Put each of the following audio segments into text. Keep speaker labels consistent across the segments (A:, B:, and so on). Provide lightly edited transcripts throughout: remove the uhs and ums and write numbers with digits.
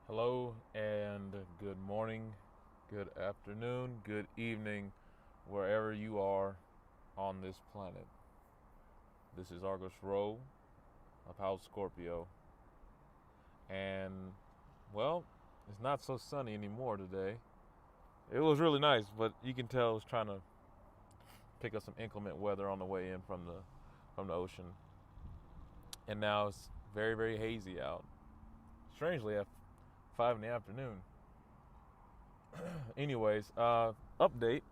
A: Hello and good morning, good afternoon, good evening, wherever you are on this planet. This is Argus Rowe of House Scorpio, and well, it's not so sunny anymore today. It was really nice, but you can tell it's trying to pick up some inclement weather on the way in from the ocean, and now it's very very hazy out. Strangely, at 5 in the afternoon. Anyways, update.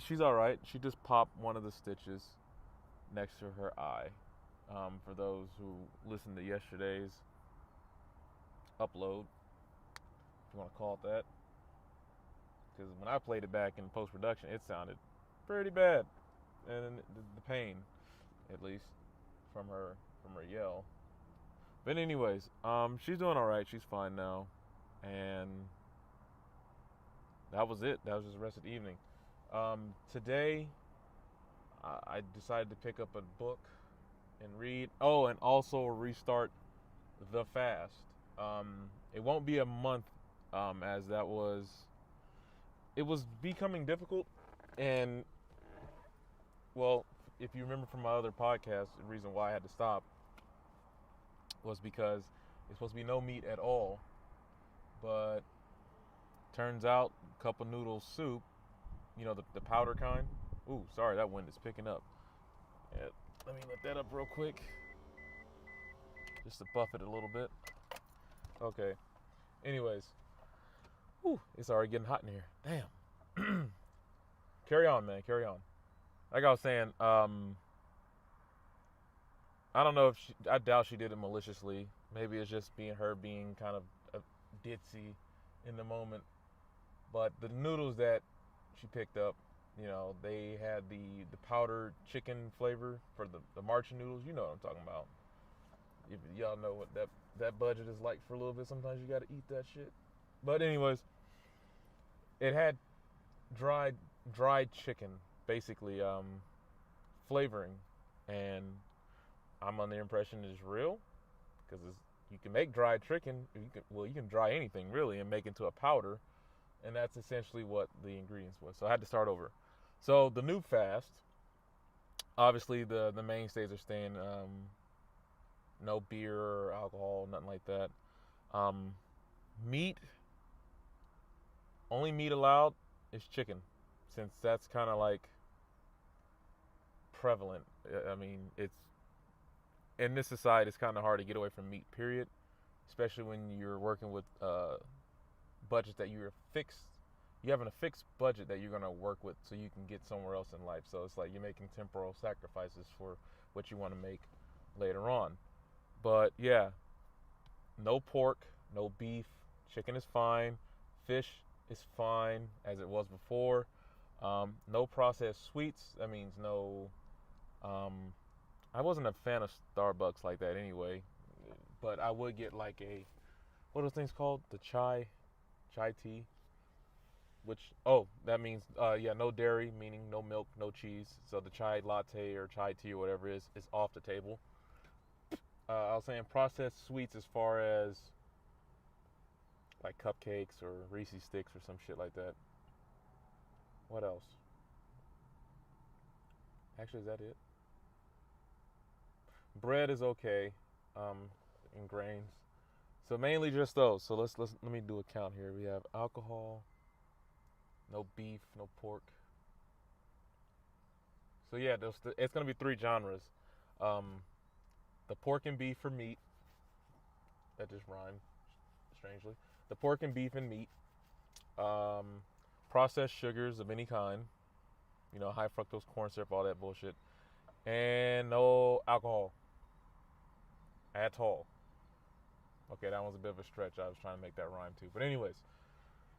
A: She's all right. She just popped one of the stitches next to her eye. For those who listened to yesterday's upload, if you want to call it that, because when I played it back in post production, it sounded pretty bad, and the pain, at least, from her yell. But anyways, she's doing all right. She's fine now, and that was it. That was just the rest of the evening. Today, I decided to pick up a book and read. Oh, and also restart the fast. It won't be a month, as it was becoming difficult, and well, if you remember from my other podcast, the reason why I had to stop was because it's supposed to be no meat at all, but turns out cup of noodle soup, the powder kind. Ooh, sorry, that wind is picking up. Yeah, let me let that up real quick, just to buff it a little bit. Okay. Anyways, whew, it's already getting hot in here. Damn. Carry on, man. Carry on. Like I was saying, I don't know if I doubt she did it maliciously. Maybe it's just being kind of ditzy in the moment. But the noodles that she picked up, they had the powdered chicken flavor for the marching noodles. You know what I'm talking about. If y'all know what that budget is like for a little bit, sometimes you got to eat that shit. But anyways, it had dried dried chicken, basically flavoring, and I'm under the impression it's real because you can make dried chicken. You can dry anything really and make it into a powder, and that's essentially what the ingredients was. So I had to start over. So the new fast, obviously the mainstays are staying no beer or alcohol, nothing like that. Um, Meat, only meat allowed is chicken, since that's kind of like prevalent. I mean, it's in this society, it's kind of hard to get away from meat. Period. Especially when you're working with budgets that you're fixed. You having a fixed budget that you're gonna work with, so you can get somewhere else in life. So it's like you're making temporal sacrifices for what you want to make later on. But yeah, no pork, no beef. Chicken is fine. Fish is fine as it was before. No processed sweets. That means no. Um, I wasn't a fan of Starbucks like that anyway, but I would get like what are those things called? The chai tea. Which that means yeah, no dairy, meaning no milk, no cheese. So the chai latte or chai tea or whatever it is off the table. I was saying processed sweets as far as like cupcakes or Reese's sticks or some shit like that. What else? Actually, is that it? Bread is okay, in grains. So mainly just those. So let me do a count here. We have alcohol, no beef, no pork. So yeah, it's gonna be three genres. Um, the pork and beef for meat. That just rhymed strangely. The pork and beef and meat. Um, Processed sugars of any kind. High fructose corn syrup, all that bullshit, and no alcohol at all. Okay, that one's a bit of a stretch. I was trying to make that rhyme too. But anyways,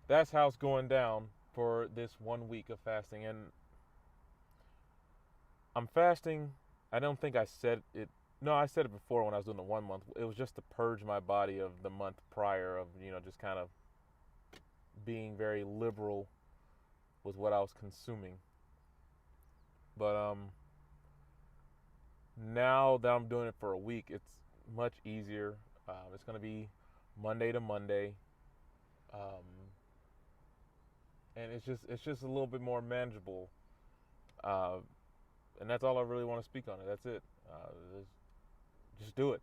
A: that's how it's going down for this 1 week of fasting. And I'm fasting. I don't think I said it. No, I said it before when I was doing the 1 month. It was just to purge my body of the month prior of, just kind of being very liberal with what I was consuming. But now that I'm doing it for a week, it's much easier. It's going to be Monday to Monday. um, and it's just a little bit more manageable. Uh, and that's all I really want to speak on it. That's it. Just do it.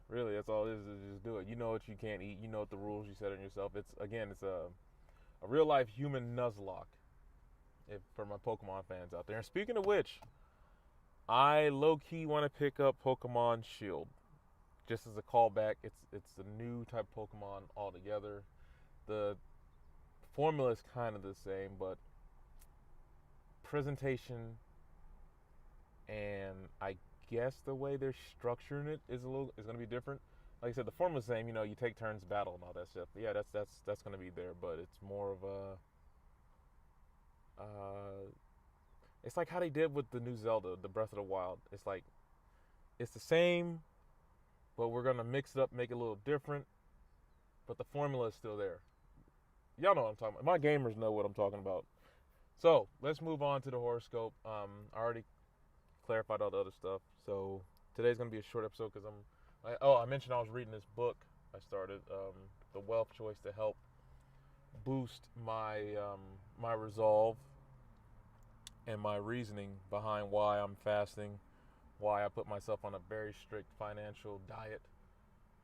A: Really, that's all it is just do it. You know what you can't eat. You know what the rules you set on yourself. It's a real life human Nuzlocke. If for my Pokemon fans out there. And speaking of which, I low key want to pick up Pokemon Shield. Just as a callback, it's a new type of Pokemon altogether. The formula is kind of the same, but presentation and I guess the way they're structuring it is going to be different. Like I said, the formula's the same. You know, you take turns battle and all that stuff. Yeah, that's going to be there, but it's more of it's like how they did with the new Zelda, the Breath of the Wild. It's like it's the same, but we're gonna mix it up, make it a little different. But the formula is still there. Y'all know what I'm talking about. My gamers know what I'm talking about. So let's move on to the horoscope. I already clarified all the other stuff. So today's gonna be a short episode because I mentioned I was reading this book I started, The Wealth Choice, to help boost my resolve and my reasoning behind why I'm fasting, why I put myself on a very strict financial diet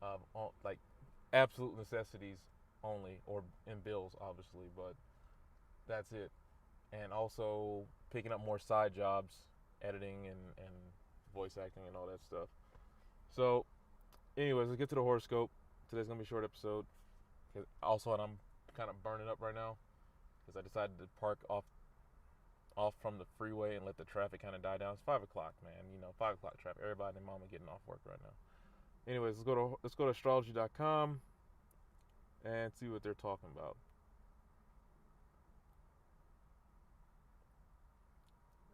A: of like absolute necessities only, or in bills obviously, but that's it. And also picking up more side jobs, editing and voice acting and all that stuff. So anyways, let's get to the horoscope. Today's gonna be a short episode. Also, and I'm kind of burning up right now because I decided to park off from the freeway and let the traffic kind of die down. It's 5 o'clock, man. You know, 5 o'clock traffic. Everybody and their mama getting off work right now. Anyways, let's go to astrology.com and see what they're talking about.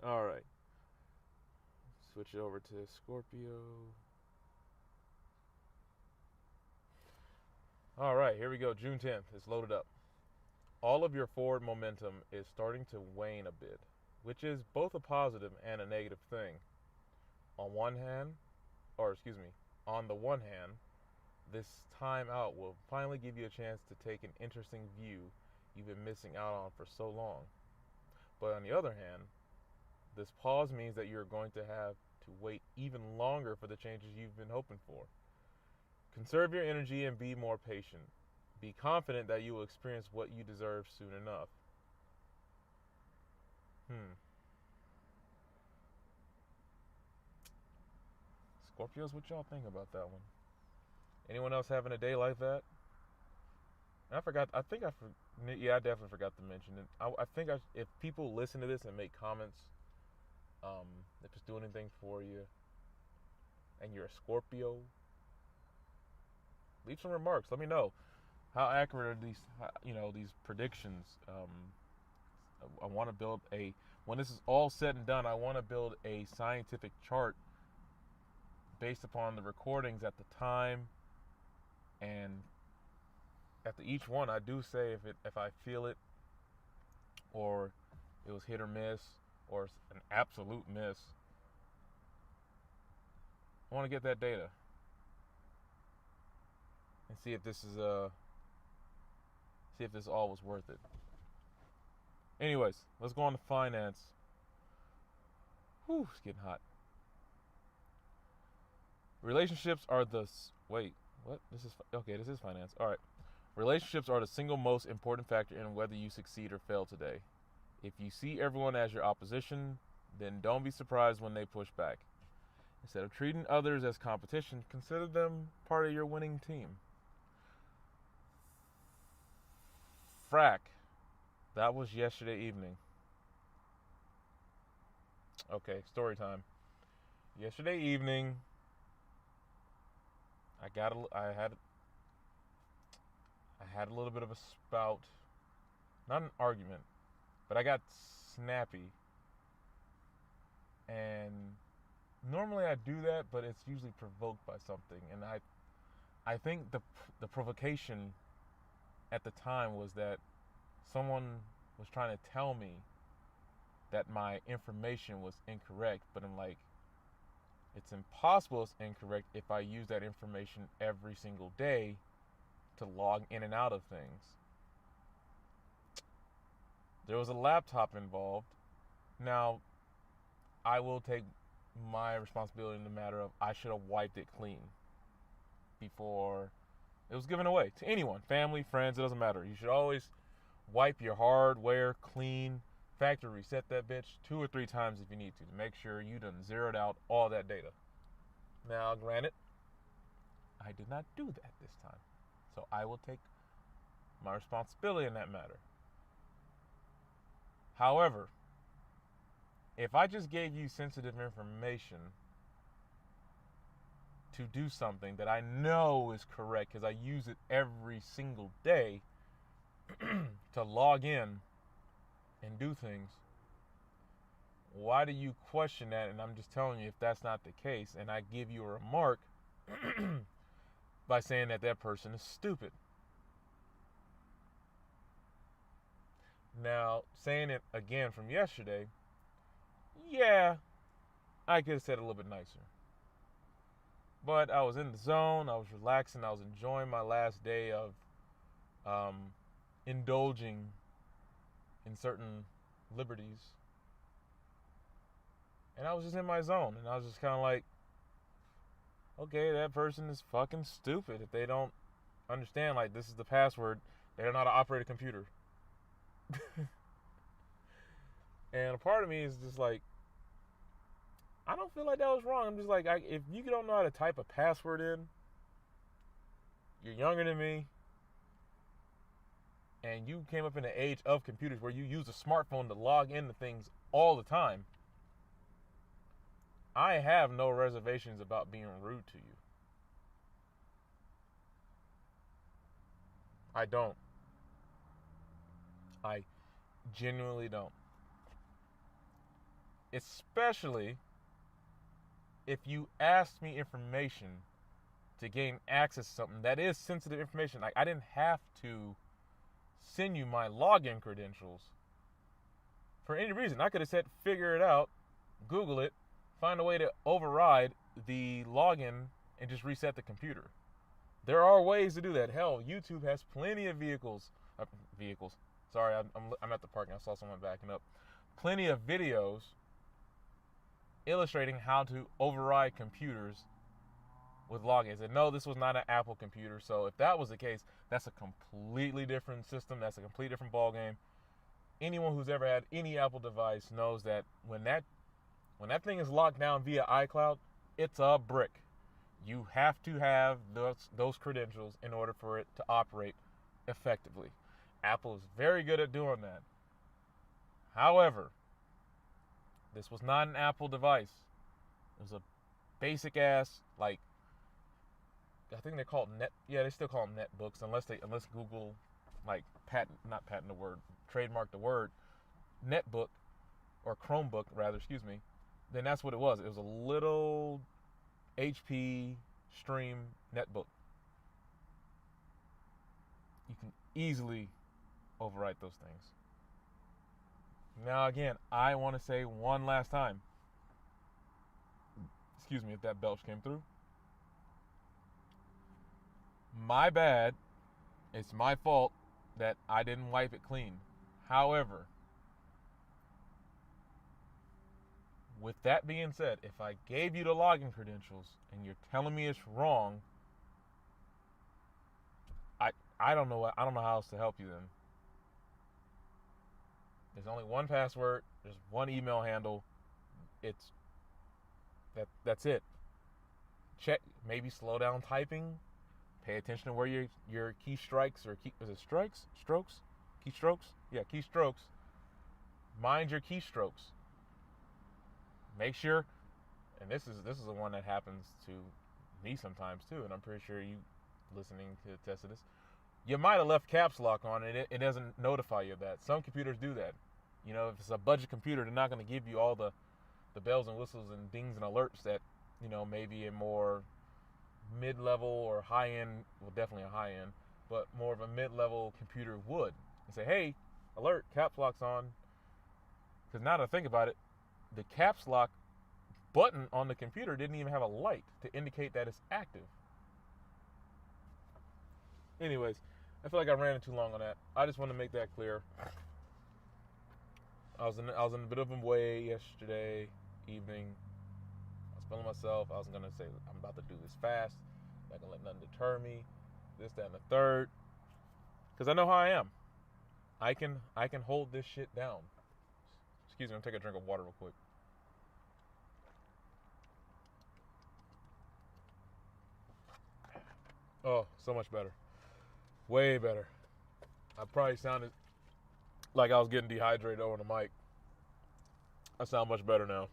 A: All right. Switch it over to Scorpio. All right, here we go. June 10th. It's loaded up. All of your forward momentum is starting to wane a bit, which is both a positive and a negative thing. On the one hand, this time out will finally give you a chance to take an interesting view you've been missing out on for so long. But on the other hand, this pause means that you're going to have to wait even longer for the changes you've been hoping for. Conserve your energy and be more patient. Be confident that you will experience what you deserve soon enough. Scorpios, what y'all think about that one? Anyone else having a day like that? I forgot. I definitely forgot to mention it. If people listen to this and make comments, if it's doing anything for you, and you're a Scorpio, leave some remarks. Let me know how accurate are these predictions. I want to build when this is all said and done, I want to build a scientific chart based upon the recordings at the time, and after each one, I do say if I feel it, or it was hit or miss, or an absolute miss. I want to get that data and see if this all was worth it. Anyways, let's go on to finance. Whew, it's getting hot. Relationships are wait, what? This is finance. All right. Relationships are the single most important factor in whether you succeed or fail today. If you see everyone as your opposition, then don't be surprised when they push back. Instead of treating others as competition, consider them part of your winning team. Frack. That was yesterday evening. Okay, story time. Yesterday evening, I had a little bit of a spout. Not an argument, but I got snappy. And normally I do that, but it's usually provoked by something. And I think the provocation at the time was that someone was trying to tell me that my information was incorrect, but I'm like, it's impossible it's incorrect if I use that information every single day to log in and out of things. There was a laptop involved. Now, I will take my responsibility in the matter of I should have wiped it clean before it was given away to anyone, family, friends, it doesn't matter. You should always wipe your hardware clean, factory reset that bitch 2 or 3 times if you need to make sure you done zeroed out all that data. Now, granted, I did not do that this time, so I will take my responsibility in that matter. However, if I just gave you sensitive information to do something that I know is correct because I use it every single day to log in and do things, why do you question that? And I'm just telling you if that's not the case, and I give you a remark by saying that that person is stupid. Now, saying it again from yesterday, yeah, I could have said it a little bit nicer. But I was in the zone, I was relaxing, I was enjoying my last day of indulging in certain liberties. And I was just in my zone, and I was just kind of like, okay, that person is fucking stupid if they don't understand, like, this is the password. They don't know how to operate a computer. And a part of me is just like, I don't feel like that was wrong. I'm just like, if you don't know how to type a password in, you're younger than me, and you came up in the age of computers where you use a smartphone to log into things all the time, I have no reservations about being rude to you. I don't. I genuinely don't. Especially if you asked me information to gain access to something that is sensitive information. Like, I didn't have to send you my login credentials for any reason. I could have said, figure it out, Google it, find a way to override the login and just reset the computer. There are ways to do that. Hell, YouTube has plenty of vehicles. Sorry, I'm at the park and I saw someone backing up. Plenty of videos illustrating how to override computers with logins. And no, this was not an Apple computer, so if that was the case, that's a completely different system. That's a completely different ballgame. Anyone who's ever had any Apple device knows that when that thing is locked down via iCloud, it's a brick. You have to have those credentials in order for it to operate effectively. Apple is very good at doing that. However, this was not an Apple device. It was a basic ass, like, I think they're called they still call them netbooks unless Google, like, trademark the word netbook, or Chromebook rather, then that's what it was. It was a little HP Stream netbook. You can easily overwrite those things. Now again, I want to say one last time, excuse me if that belch came through, my bad, it's my fault that I didn't wipe it clean. However, with that being said, if I gave you the login credentials and you're telling me it's wrong, I don't know how else to help you then. There's only one password, there's one email handle. That's it. Check, maybe slow down typing. Pay attention to where your key strikes or strokes? Keystrokes? Yeah, keystrokes. Mind your keystrokes. Make sure, and this is the one that happens to me sometimes too, and I'm pretty sure you listening to test of this, you might have left caps lock on and it doesn't notify you of that. Some computers do that. You know, if it's a budget computer, they're not going to give you all the bells and whistles and dings and alerts that, you know, maybe a more mid-level or high-end, well, definitely a high-end, but more of a mid-level computer would. And say, hey, alert, caps lock's on. Because now that I think about it, the caps lock button on the computer didn't even have a light to indicate that it's active. Anyways, I feel like I ran too long on that. I just want to make that clear. I was in a bit of a way yesterday evening. I was feeling myself. I was gonna say I'm about to do this fast. Not gonna let nothing deter me. This, that, and the third. Because I know how I am. I can hold this shit down. Excuse me. I'm gonna take a drink of water real quick. Oh, so much better. Way better. I probably sounded like I was getting dehydrated over the mic. I sound much better now.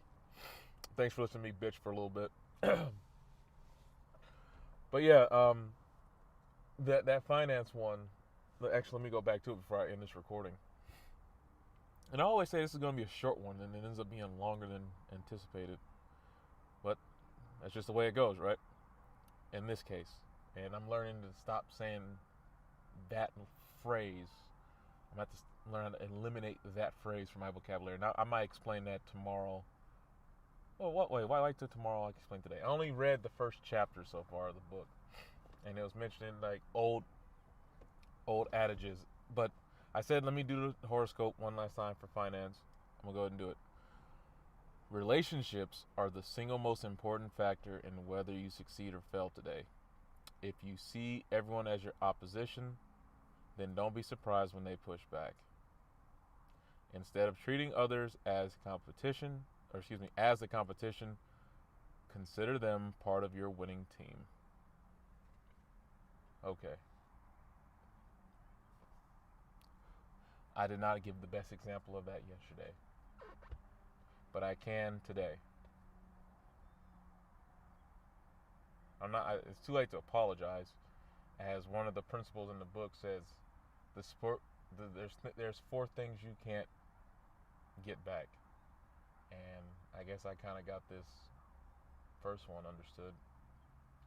A: Thanks for listening to me bitch for a little bit. But yeah, that finance one. Actually, let me go back to it before I end this recording. And I always say this is going to be a short one, and it ends up being longer than anticipated. But that's just the way it goes, right? In this case. And I'm learning to stop saying that phrase. I'm going to have to learn how to eliminate that phrase from my vocabulary. Now, I might explain that tomorrow. Oh, what? Wait, why wait till tomorrow? I can explain today. I only read the first chapter so far of the book. And it was mentioning like old adages. But I said, let me do the horoscope one last time for finance. I'm going to go ahead and do it. Relationships are the single most important factor in whether you succeed or fail today. If you see everyone as your opposition, then don't be surprised when they push back. Instead of treating others as as a competition, consider them part of your winning team. Okay. I did not give the best example of that yesterday, but I can today. It's too late to apologize, as one of the principles in the book says, there's four things you can't get back, and I guess I kind of got this first one understood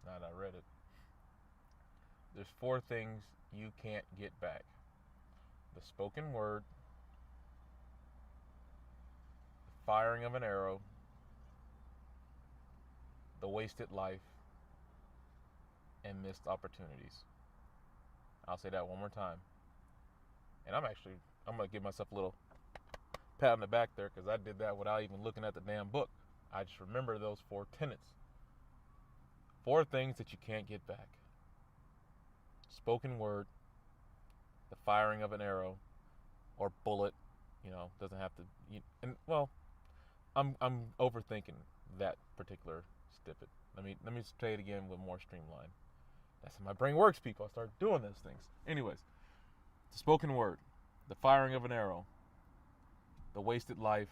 A: now that I read it. There's four things you can't get back: the spoken word, the firing of an arrow, the wasted life, and missed opportunities. I'll say that one more time. And I'm going to give myself a little pat on the back there, because I did that without even looking at the damn book. I just remember those four tenets. Four things that you can't get back: spoken word, the firing of an arrow or bullet, doesn't have to, I'm overthinking that particular snippet. Let me say it again with more streamline. That's how my brain works, people. I start doing those things. Anyways, the spoken word, the firing of an arrow, the wasted life,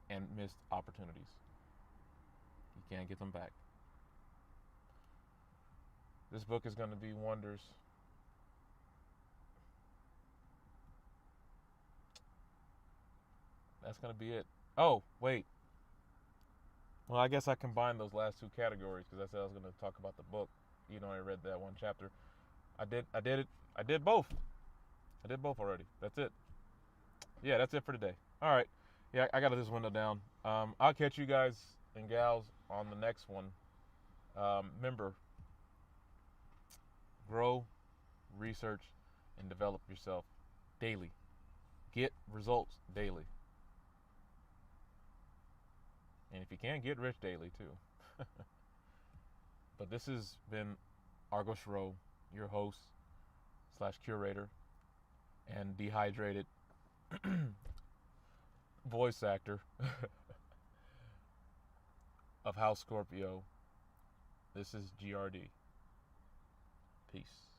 A: and missed opportunities. You can't get them back. This book is going to be wonders. That's going to be it. Oh, wait. Well, I guess I combined those last two categories, because I said I was going to talk about the book. I read that one chapter. I did it. I did both. I did both already. That's it. Yeah, that's it for today. All right. Yeah, I got this window down. I'll catch you guys and gals on the next one. Remember, grow, research, and develop yourself daily. Get results daily. And if you can, get rich daily too. But this has been Argo Shro, your host / curator and dehydrated voice actor of House Scorpio. This is G.R.D. Peace.